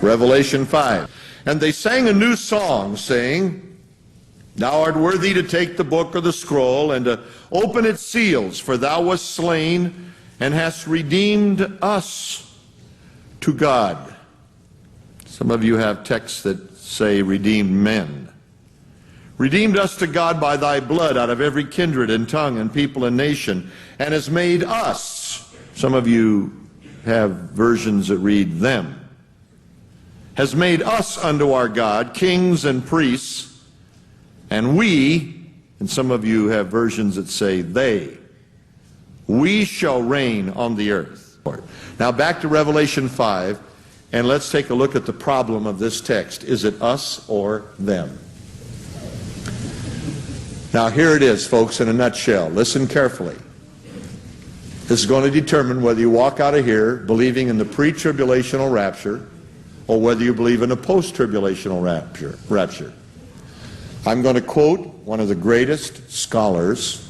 Revelation 5. And they sang a new song, saying, Thou art worthy to take the book or the scroll and to open its seals, for thou wast slain and hast redeemed us to God. Some of you have texts that say redeemed men. Redeemed us to God by thy blood out of every kindred and tongue and people and nation, and has made us, some of you have versions that read them, has made us unto our God kings and priests, and we, and some of you have versions that say they, we shall reign on the earth. Now back to Revelation 5, and let's take a look at the problem of this text. Is it us or them? Now here it is, folks, in a nutshell. Listen carefully. This is going to determine whether you walk out of here believing in the pre-tribulational rapture or whether you believe in a post-tribulational rapture. I'm going to quote one of the greatest scholars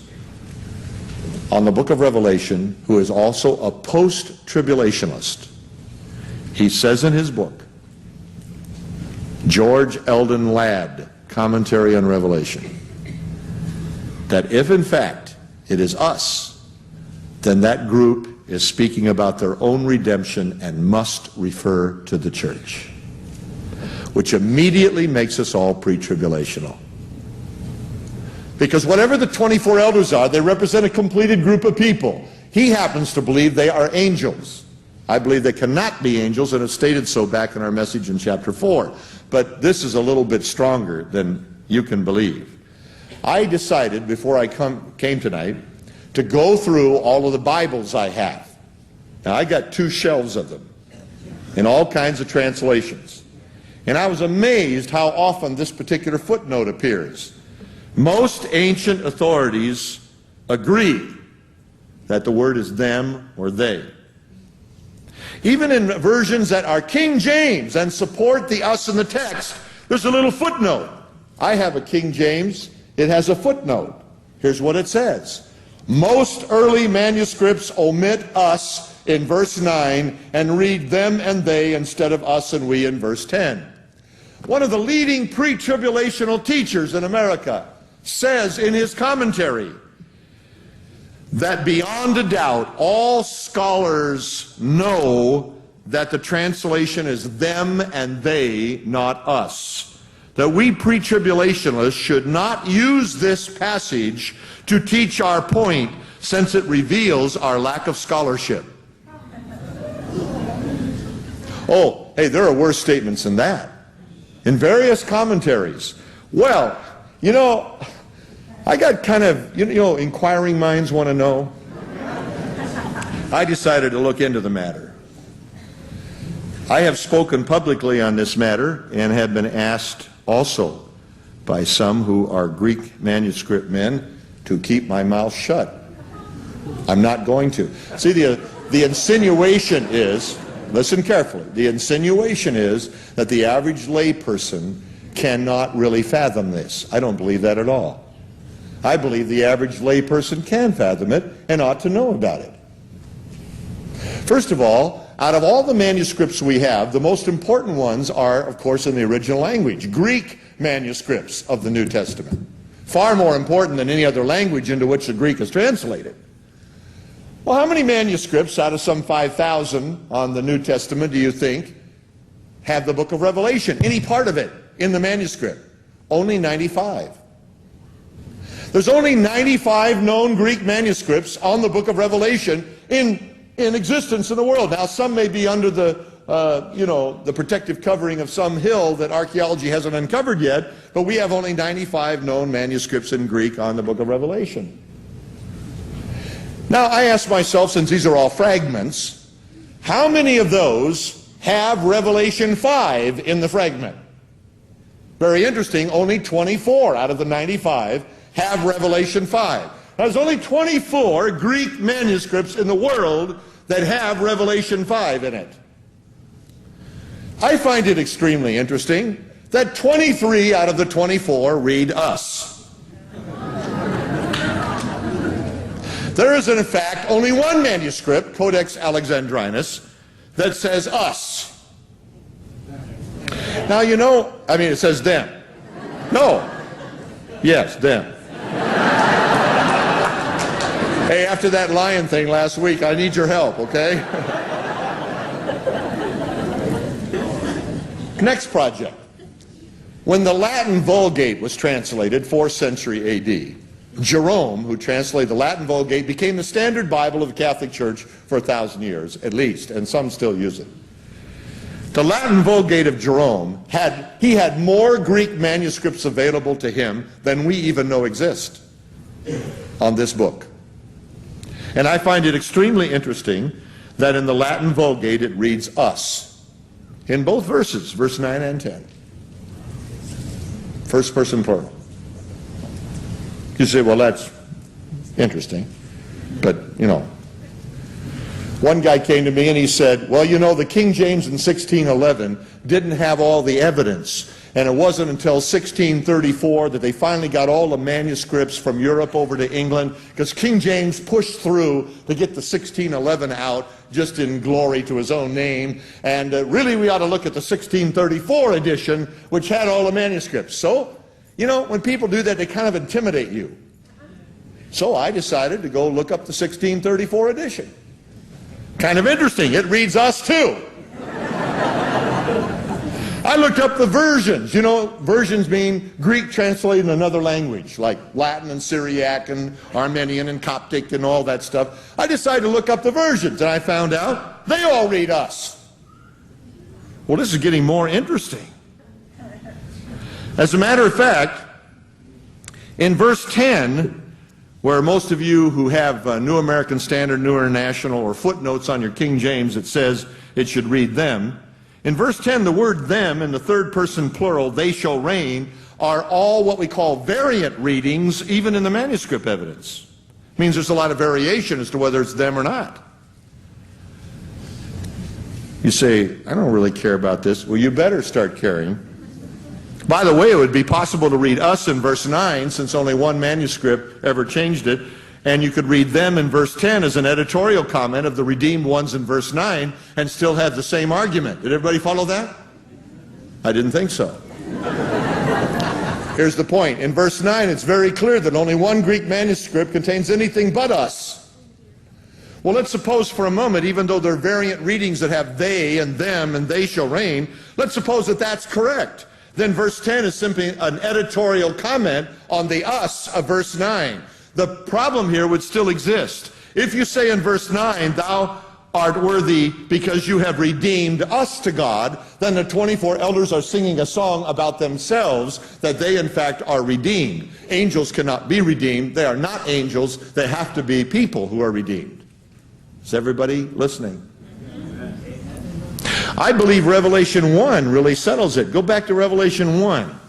on the book of Revelation who is also a post-tribulationist. He says in his book, George Eldon Ladd, Commentary on Revelation, that if in fact it is us, then that group is speaking about their own redemption and must refer to the church, which immediately makes us all pre-tribulational. Because whatever the 24 elders are, they represent a completed group of people. He happens to believe they are angels. I believe they cannot be angels, and it's stated so back in our message in chapter 4. But this is a little bit stronger than you can believe. I decided before I came tonight to go through all of the Bibles I have. Now I got 2 shelves of them in all kinds of translations. And I was amazed how often this particular footnote appears. Most ancient authorities agree that the word is them or they. Even in versions that are King James and support the us in the text, there's a little footnote. I have a King James. It has a footnote. Here's what it says. Most early manuscripts omit us in verse 9 and read them and they instead of us and we in verse 10. One of the leading pre-tribulational teachers in America says in his commentary that beyond a doubt all scholars know that the translation is them and they, not us. That we pre-tribulationists should not use this passage to teach our point, since it reveals our lack of scholarship. Oh, hey, there are worse statements than that. In various commentaries. Well, you know, I got kind of, you know, inquiring minds want to know. I decided to look into the matter. I have spoken publicly on this matter and have been asked also by some who are Greek manuscript men to keep my mouth shut. I'm not going to. See, the insinuation is, listen carefully, the insinuation is that the average layperson cannot really fathom this. I don't believe that at all. I believe the average layperson can fathom it and ought to know about it. First of all, out of all the manuscripts we have, the most important ones are, of course, in the original language, Greek manuscripts of the New Testament. Far more important than any other language into which the Greek is translated. Well, how many manuscripts out of some 5,000 on the New Testament do you think have the book of Revelation, any part of it in the manuscript? Only 95. There's only 95 known Greek manuscripts on the book of Revelation in existence in the world. Now, some may be under the the protective covering of some hill that archaeology hasn't uncovered yet, but we have only 95 known manuscripts in Greek on the book of Revelation. Now, I ask myself, since these are all fragments, how many of those have Revelation 5 in the fragment? Very interesting, only 24 out of the 95 have Revelation 5. There's only 24 Greek manuscripts in the world that have Revelation 5 in it. I find it extremely interesting that 23 out of the 24 read us. There is, in fact, only one manuscript, Codex Alexandrinus, that says us. Now, you know, I mean, it says them. No. Yes, them. Hey, after that lion thing last week, I need your help, okay? Next project. When the Latin Vulgate was translated, 4th century A.D., Jerome, who translated the Latin Vulgate, became the standard Bible of the Catholic Church for 1,000 years, at least, and some still use it. The Latin Vulgate of Jerome had more Greek manuscripts available to him than we even know exist on this book. And I find it extremely interesting that in the Latin Vulgate it reads us in both verses, verse 9 and 10. First person plural. You say, well, that's interesting. But, you know, one guy came to me and he said, well, you know, the King James in 1611 didn't have all the evidence. And it wasn't until 1634 that they finally got all the manuscripts from Europe over to England, because King James pushed through to get the 1611 out just in glory to his own name. And really we ought to look at the 1634 edition, which had all the manuscripts. So, you know, when people do that, they kind of intimidate you. So I decided to go look up the 1634 edition. Kind of interesting. It reads us too. I looked up the versions. You know, versions mean Greek translated in another language, like Latin and Syriac and Armenian and Coptic and all that stuff. I decided to look up the versions, and I found out they all read us. Well, this is getting more interesting. As a matter of fact, in verse 10, where most of you who have New American Standard, New International, or footnotes on your King James, it says it should read them. In verse 10, the word them in the third person plural, they shall reign, are all what we call variant readings, even in the manuscript evidence. It means there's a lot of variation as to whether it's them or not. You say, I don't really care about this. Well, you better start caring. By the way, it would be possible to read us in verse 9, since only one manuscript ever changed it, and you could read them in verse 10 as an editorial comment of the redeemed ones in verse 9 and still have the same argument. Did everybody follow that? I didn't think so. Here's the point. In verse 9, it's very clear that only one Greek manuscript contains anything but us. Well, let's suppose for a moment, even though there are variant readings that have they and them and they shall reign, let's suppose that that's correct. Then verse 10 is simply an editorial comment on the us of verse 9. The problem here would still exist. If you say in verse 9, thou art worthy because you have redeemed us to God, then the 24 elders are singing a song about themselves that they in fact are redeemed. Angels cannot be redeemed. They are not angels. They have to be people who are redeemed. Is everybody listening? I believe Revelation 1 really settles it. Go back to Revelation 1.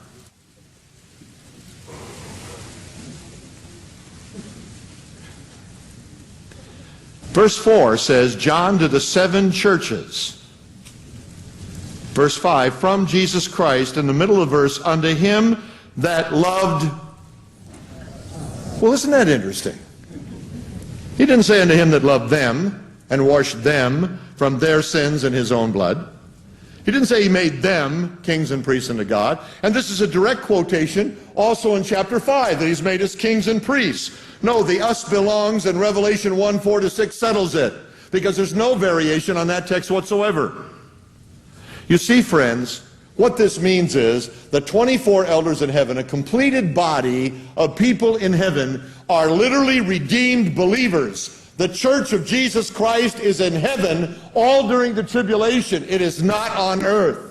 Verse 4 says, John to the 7 churches. Verse 5, from Jesus Christ, in the middle of the verse, unto him that loved. Well, isn't that interesting? He didn't say unto him that loved them and washed them from their sins in his own blood. He didn't say he made them kings and priests unto God. And this is a direct quotation also in chapter 5, that he's made us kings and priests. No, the us belongs, and Revelation 1, 4-6 settles it, because there's no variation on that text whatsoever. You see, friends, what this means is the 24 elders in heaven, a completed body of people in heaven, are literally redeemed believers. The church of Jesus Christ is in heaven all during the tribulation. It is not on earth.